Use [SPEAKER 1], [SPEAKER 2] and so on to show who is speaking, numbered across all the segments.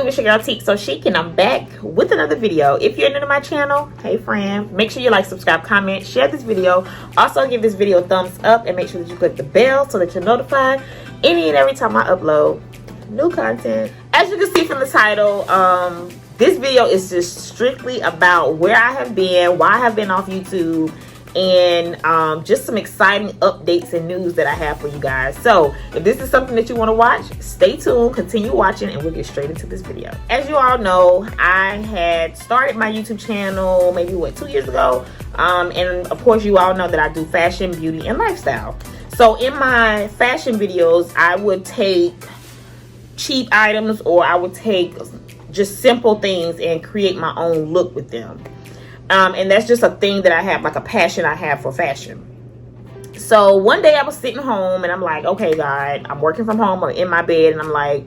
[SPEAKER 1] it's your girl teksochic, and I'm back with another video. If you're new to my channel, hey friend, make sure you like, subscribe, comment, share this video. Also give this video a thumbs up and make sure that you click the bell so that you're notified any and every time I upload new content. As you can see from the title, this video is just strictly about where I have been, why I have been off YouTube, and just some exciting updates and news that I have for you guys. So if this is something that you want to watch, stay tuned, continue watching, and we'll get straight into this video. As you all know, I had started my YouTube channel maybe 2 years ago, and of course you all know that I do fashion, beauty, and lifestyle. So in my fashion videos, I would take cheap items, or I would take just simple things and create my own look with them. And that's just a thing that I have, like a passion I have for fashion. So one day I was sitting home and I'm like, okay, God, I'm working from home, I'm in my bed, and I'm like,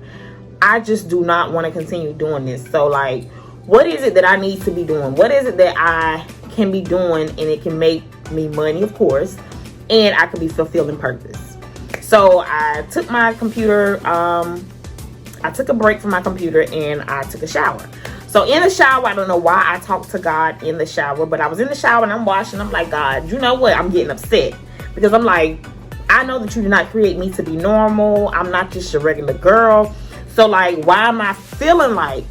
[SPEAKER 1] I just do not want to continue doing this. So like, what is it that I need to be doing? What is it that I can be doing and it can make me money, of course, and I can be fulfilling purpose? So I took my computer, I took a break from my computer and I took a shower. So in the shower, I don't know why I talked to God in the shower, but I was in the shower and I'm washing. I'm like, God, you know what? I'm getting upset because I'm like, I know that you did not create me to be normal. I'm not just a regular girl. So like, why am I feeling like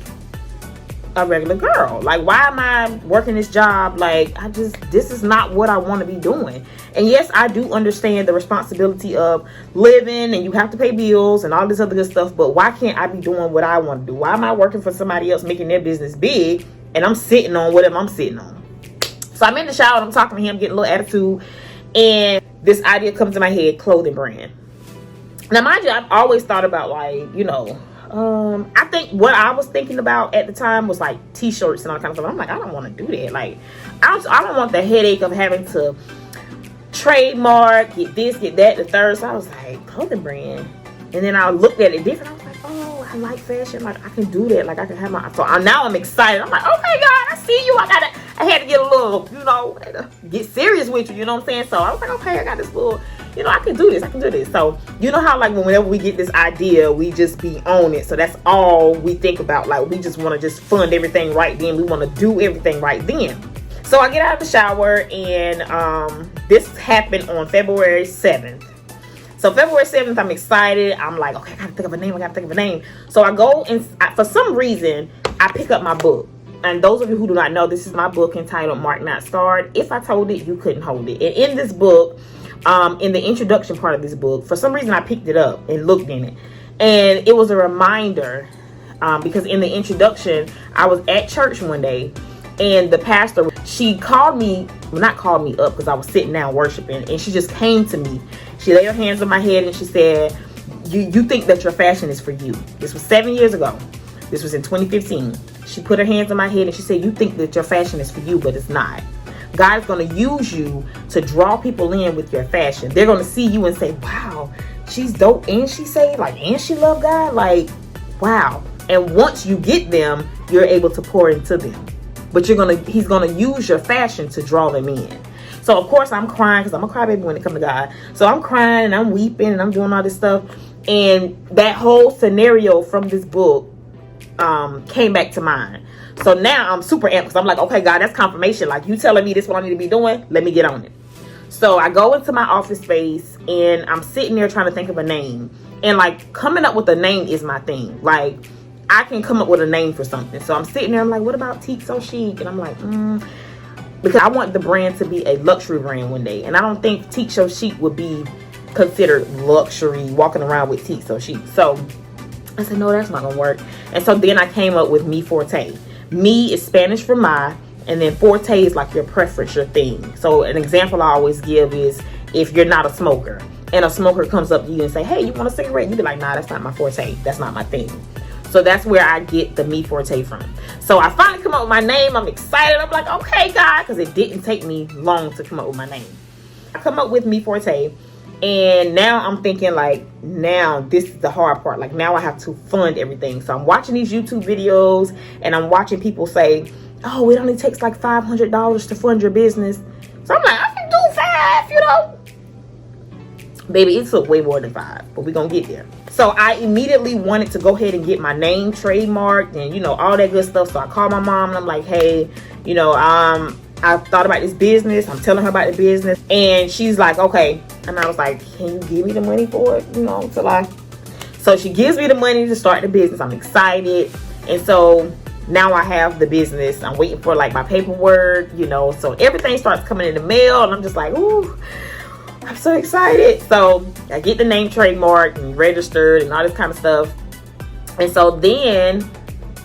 [SPEAKER 1] a regular girl? Like, why am I working this job? Like, this is not what I want to be doing. And yes, I do understand the responsibility of living and you have to pay bills and all this other good stuff, but why can't I be doing what I want to do? Why am I working for somebody else making their business big and I'm sitting on whatever I'm sitting on? So I'm in the shower and I'm talking to him, getting a little attitude, and this idea comes to my head: clothing brand. Now mind you, I've always thought about, like, you know, I think what I was thinking about at the time was like t-shirts and all kind of stuff. I'm like, I don't want to do that. Like, I don't want the headache of having to trademark, get this, get that, the third. So I was like, clothing brand. And then I looked at it different. I was like, oh, I like fashion. Like, I can do that. Like, I can have my, so now I'm excited. I'm like, okay, God, I see you. I had to get a little, you know, get serious with you. You know what I'm saying? So I was like, okay, I got this little, you know, I can do this. I can do this. So you know how, like, whenever we get this idea, we just be on it. So that's all we think about. Like, we just want to just fund everything right then. We want to do everything right then. So I get out of the shower, and this happened on February 7th. So February 7th, I'm excited. I'm like, okay, I gotta think of a name. I gotta think of a name. So I go and for some reason, I pick up my book. And those of you who do not know, this is my book entitled Marked Not Scarred. If I told it, you couldn't hold it. And in this book, in the introduction part of this book, for some reason I picked it up and looked in it. And it was a reminder, because in the introduction, I was at church one day, and the pastor, she called me, well, not called me up because I was sitting down worshiping, and she just came to me. She laid her hands on my head and she said, you think that your fashion is for you. This was 7 years ago. This was in 2015. She put her hands on my head and she said, you think that your fashion is for you, but it's not. God is going to use you to draw people in with your fashion. They're going to see you and say, wow, she's dope, and she say, like, and she love God, like, wow. And once you get them, you're able to pour into them. But he's gonna use your fashion to draw them in. So of course I'm crying, because I'm a crybaby when it comes to God. So I'm crying and I'm weeping and I'm doing all this stuff. And that whole scenario from this book came back to mind. So now I'm super amped, because I'm like, okay, God, that's confirmation. Like, you telling me this is what I need to be doing? Let me get on it. So I go into my office space and I'm sitting there trying to think of a name. And like, coming up with a name is my thing. Like, I can come up with a name for something. So I'm sitting there, I'm like, what about teksochic? And I'm like, because I want the brand to be a luxury brand one day. And I don't think teksochic would be considered luxury, walking around with teksochic. So I said, no, that's not gonna work. And so then I came up with Mi Forte. Mi is Spanish for my, and then forte is like your preference, your thing. So an example I always give is, if you're not a smoker and a smoker comes up to you and say, hey, you want a cigarette? You be like, nah, that's not my forte. That's not my thing. So that's where I get the Mi Forte from. So I finally come up with my name. I'm excited. I'm like, okay, God, because it didn't take me long to come up with my name. I come up with Mi Forte, and now I'm thinking, like, now this is the hard part. Like, now I have to fund everything. So I'm watching these YouTube videos, and I'm watching people say, oh, it only takes like $500 to fund your business. So I'm like, I can do 5, you know. Baby, it took way more than 5, but we're gonna get there. So I immediately wanted to go ahead and get my name trademarked and, you know, all that good stuff. So I called my mom and I'm like, hey, you know, I thought about this business. I'm telling her about the business, and she's like, okay. And I was like, can you give me the money for it, you know, so she gives me the money to start the business. I'm excited. And so now I have the business. I'm waiting for like my paperwork, you know, so everything starts coming in the mail, and I'm just like, ooh, I'm so excited. So I get the name trademarked and registered and all this kind of stuff. And so then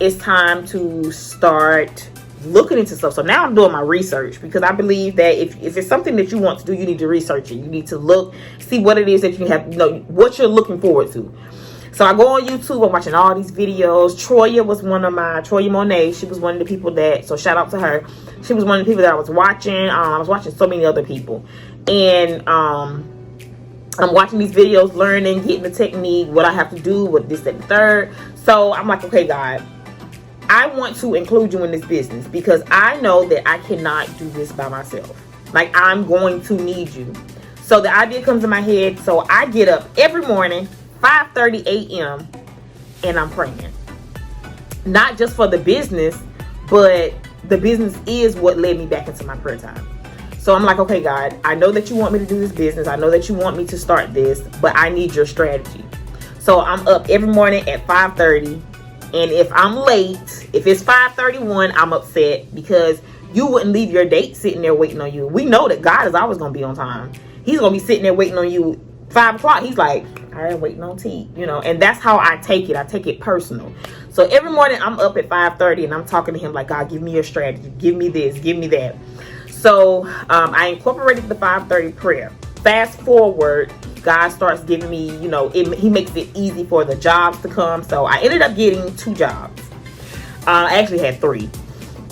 [SPEAKER 1] it's time to start looking into stuff. So now I'm doing my research, because I believe that if it's something that you want to do, you need to research it. You need to look, see what it is that you have, you know, what you're looking forward to. So I go on YouTube, I'm watching all these videos. Troya Monet, she was one of the people that, so shout out to her. She was one of the people that I was watching. I was watching so many other people. And I'm watching these videos, learning, getting the technique, what I have to do, what this, that, and the third. So I'm like, okay, God, I want to include you in this business, because I know that I cannot do this by myself. Like, I'm going to need you. So the idea comes in my head. So I get up every morning, 5:30 a.m. and I'm praying. Not just for the business, but the business is what led me back into my prayer time. So I'm like, okay, God, I know that you want me to do this business. I know that you want me to start this, but I need your strategy. So I'm up every morning at 5:30. And if I'm late, if it's 5:31, I'm upset, because you wouldn't leave your date sitting there waiting on you. We know that God is always going to be on time. He's going to be sitting there waiting on you 5 o'clock. He's like, I ain't waiting on T, you know, and that's how I take it. I take it personal. So every morning I'm up at 5:30 and I'm talking to him like, God, give me your strategy. Give me this, give me that. So I incorporated the 5:30 prayer. Fast forward, God starts giving me, you know, he makes it easy for the jobs to come. So I ended up getting 2 jobs. I actually had 3.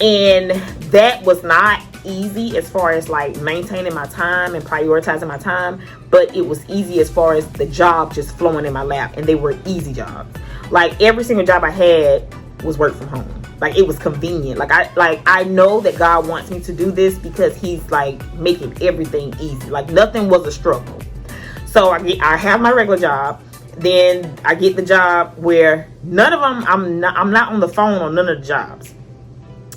[SPEAKER 1] And that was not easy as far as like maintaining my time and prioritizing my time. But it was easy as far as the job just flowing in my lap. And they were easy jobs. Like every single job I had was work from home. Like it was convenient. Like I know that God wants me to do this, because he's like making everything easy. Like nothing was a struggle. So I have my regular job. Then I get the job where none of them, I'm not on the phone on none of the jobs.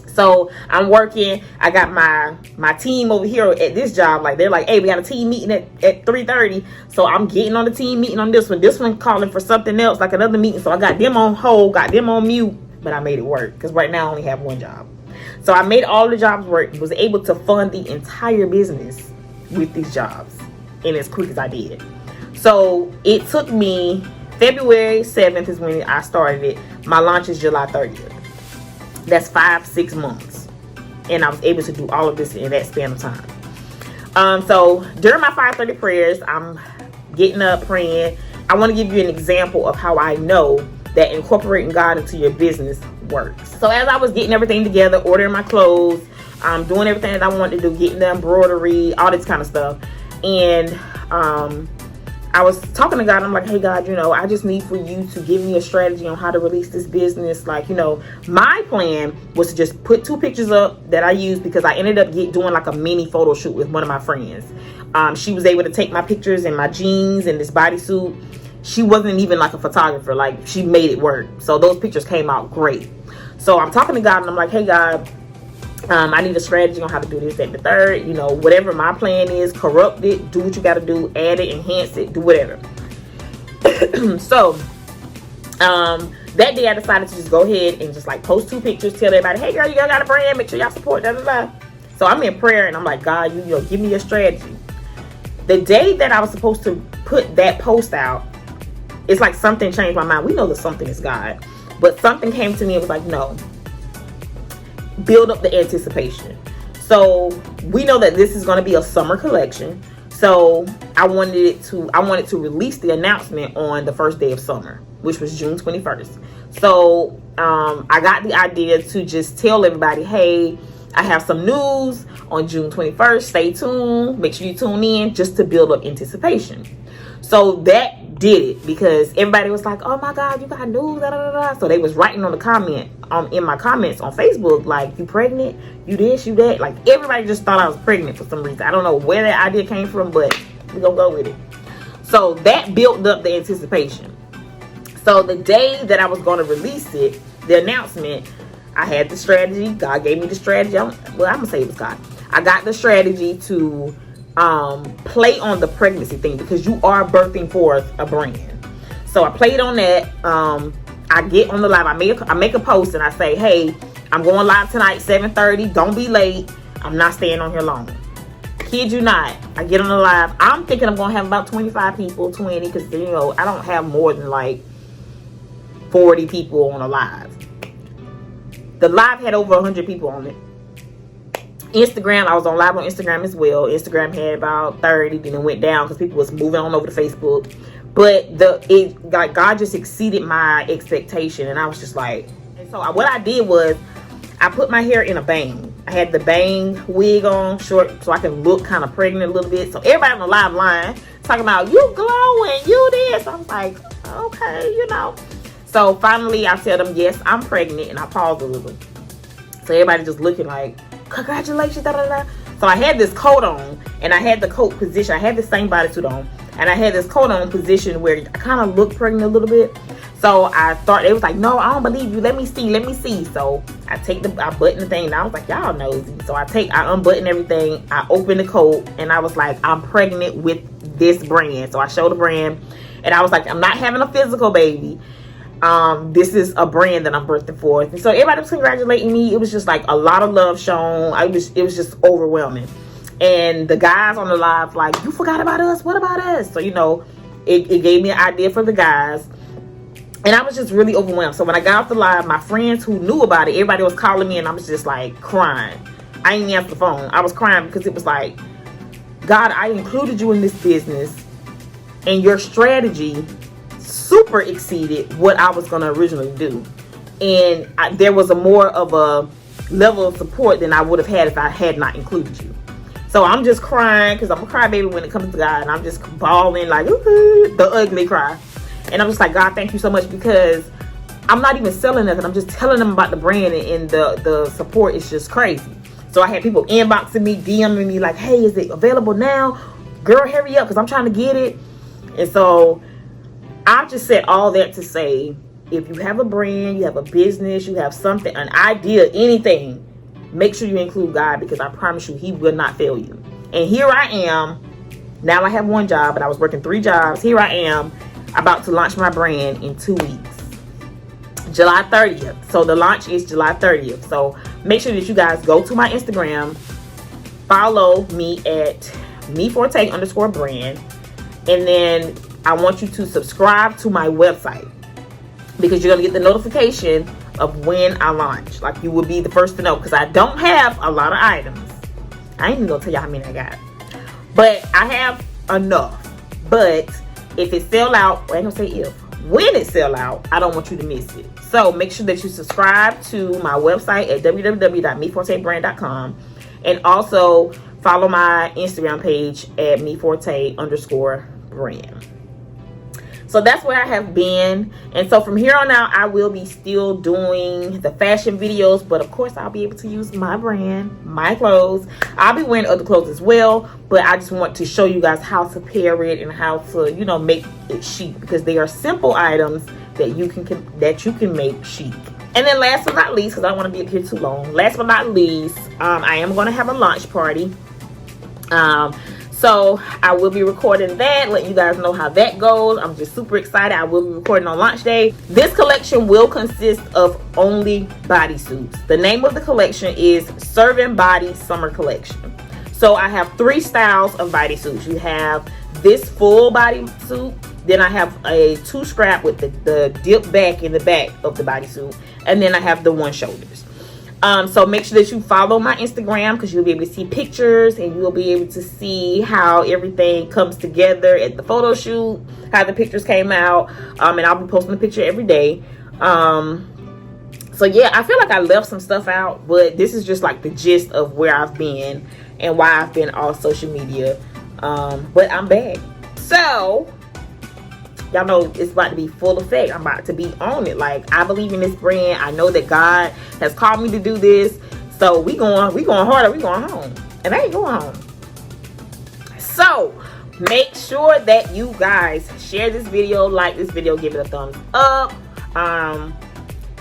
[SPEAKER 1] So I'm working. I got my team over here at this job. Like they're like, hey, we got a team meeting at 3:30. So I'm getting on the team meeting on this one. This one calling for something else, like another meeting. So I got them on hold, got them on mute, but I made it work, because right now I only have 1 job. So I made all the jobs work, was able to fund the entire business with these jobs, and as quick as I did. So it took me, February 7th is when I started it. My launch is July 30th. That's 5-6 months. And I was able to do all of this in that span of time. So during my 5:30 prayers, I'm getting up praying. I want to give you an example of how I know that incorporating God into your business works. So as I was getting everything together, ordering my clothes, doing everything that I wanted to do, getting the embroidery, all this kind of stuff. And I was talking to God. I'm like, hey, God, you know, I just need for you to give me a strategy on how to release this business. Like, you know, my plan was to just put 2 pictures up that I used, because I ended up doing like a mini photo shoot with one of my friends. She was able to take my pictures in my jeans and this bodysuit. She wasn't even like a photographer. Like, she made it work. So those pictures came out great. So I'm talking to God and I'm like, hey, God, I need a strategy on how to do this, that, and the third. You know, whatever my plan is, corrupt it, do what you got to do, add it, enhance it, do whatever. So that day I decided to just go ahead and just like post 2 pictures, tell everybody, hey girl, you got a brand, make sure y'all support, da da da. So I'm in prayer and I'm like, God, you know, give me a strategy. The day that I was supposed to put that post out, it's like something changed my mind. We know that something is God, but something came to me and was like, no, build up the anticipation. So we know that this is going to be a summer collection. So I wanted to release the announcement on the first day of summer, which was June 21st. So I got the idea to just tell everybody, hey, I have some news on June 21st. Stay tuned. Make sure you tune in, just to build up anticipation. So that did it, because everybody was like, oh my God, you got news, da, da, da, da. So they was writing on the comment, in my comments on Facebook, like, you pregnant, you this, you that. Like, everybody just thought I was pregnant for some reason. I don't know where that idea came from, but we're gonna go with it. So that built up the anticipation. So the day that I was going to release it, the announcement, I had the strategy. God gave me the strategy. I'm going to say it was God. I got the strategy to play on the pregnancy thing, because you are birthing forth a brand. So I played on that. I get on the live. I make a post and I say, hey, I'm going live tonight, 7:30. Don't be late. I'm not staying on here long. Kid you not. I get on the live. I'm thinking I'm going to have about 25 people, 20, because, you know, I don't have more than like 40 people on a live. The live had over 100 people on it. Instagram, I was on live on Instagram as well. Instagram had about 30, then it went down because people was moving on over to Facebook. But like God just exceeded my expectation, and I was just like, and so what I did was I put my hair in a bang. I had the bang wig on, short, so I can look kind of pregnant a little bit. So everybody on the live line talking about, you glowing, you this. I was like, okay, you know. So finally I tell them, yes, I'm pregnant, and I pause a little. So everybody just looking like, congratulations, da da da. So I had this coat on, and I had the coat position. I had the same bodysuit on, and I had this coat on position where I kind of looked pregnant a little bit. So I thought, it was like, no, I don't believe you. Let me see. So I button the thing, and I was like, y'all nosy. So I unbutton everything. I open the coat, and I was like, I'm pregnant with this brand. So I showed the brand, and I was like, I'm not having a physical baby. This is a brand that I'm birthing forth. And so everybody was congratulating me. It was just like a lot of love shown. It was just overwhelming. And the guys on the live like, you forgot about us? What about us? So, you know, it gave me an idea for the guys. And I was just really overwhelmed. So when I got off the live, my friends who knew about it, everybody was calling me, and I was just like crying. I didn't answer the phone. I was crying because it was like, God, I included you in this business, and your strategy super exceeded what I was going to originally do. And there was more of a level of support than I would have had if I had not included you. So I'm just crying, because I'm a crybaby when it comes to God, and I'm just bawling like, ooh, the ugly cry. And I'm just like, God, thank you so much, because I'm not even selling nothing. I'm just telling them about the brand, and the support is just crazy. So I had people inboxing me, DMing me like, hey, is it available now? Girl, hurry up, because I'm trying to get it. And so I just said all that to say, if you have a brand, you have a business, you have something, an idea, anything, make sure you include God, because I promise you, he will not fail you. And here I am. Now I have one job, but I was working 3 jobs. Here I am about to launch my brand in 2 weeks. July 30th. So the launch is July 30th. So make sure that you guys go to my Instagram, follow me at meforte_brand, and then I want you to subscribe to my website, because you're going to get the notification of when I launch. Like, you will be the first to know, because I don't have a lot of items. I ain't even going to tell y'all how many I got. But I have enough. But if it sell out, I ain't going to say if. When it sell out, I don't want you to miss it. So make sure that you subscribe to my website at www.mefortebrand.com. And also follow my Instagram page at meforte_brand. So that's where I have been. And so from here on out, I will be still doing the fashion videos. But of course, I'll be able to use my brand, my clothes. I'll be wearing other clothes as well. But I just want to show you guys how to pair it and how to, you know, make it chic. Because they are simple items that you can make chic. And then last but not least, because I don't want to be up here too long. Last but not least, I am going to have a launch party. So I will be recording that, letting you guys know how that goes. I'm just super excited. I will be recording on launch day. This collection will consist of only bodysuits. The name of the collection is Serving Body Summer Collection. So I have 3 styles of bodysuits. You have this full bodysuit. Then I have a 2 strap with the dip back in the back of the bodysuit. And then I have the 1 shoulders. So make sure that you follow my Instagram, because you'll be able to see pictures, and you'll be able to see how everything comes together at the photo shoot, how the pictures came out. And I'll be posting a picture every day. So yeah, I feel like I left some stuff out, but this is just like the gist of where I've been and why I've been off social media. But I'm back. So y'all know it's about to be full effect. I'm about to be on it. Like, I believe in this brand. I know that God has called me to do this. So we going harder, we going home. And I ain't going home. So make sure that you guys share this video, like this video, give it a thumbs up.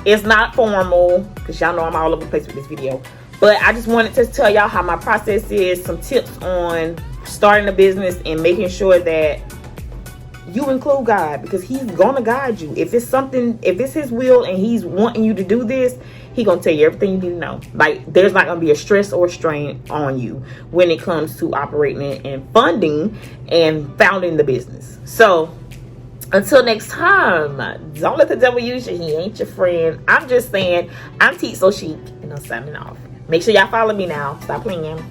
[SPEAKER 1] It's not formal because y'all know I'm all over the place with this video, but I just wanted to tell y'all how my process is, some tips on starting a business and making sure that you include God, because he's gonna guide you. If it's something, if it's his will and he's wanting you to do this, he gonna tell you everything you need to know. Like, there's not gonna be a stress or strain on you when it comes to operating and funding and founding the business. So until next time, don't let the devil use you. He ain't your friend. I'm just saying, I'm teksochic and I'm signing off. Make sure y'all follow me now. Stop playing.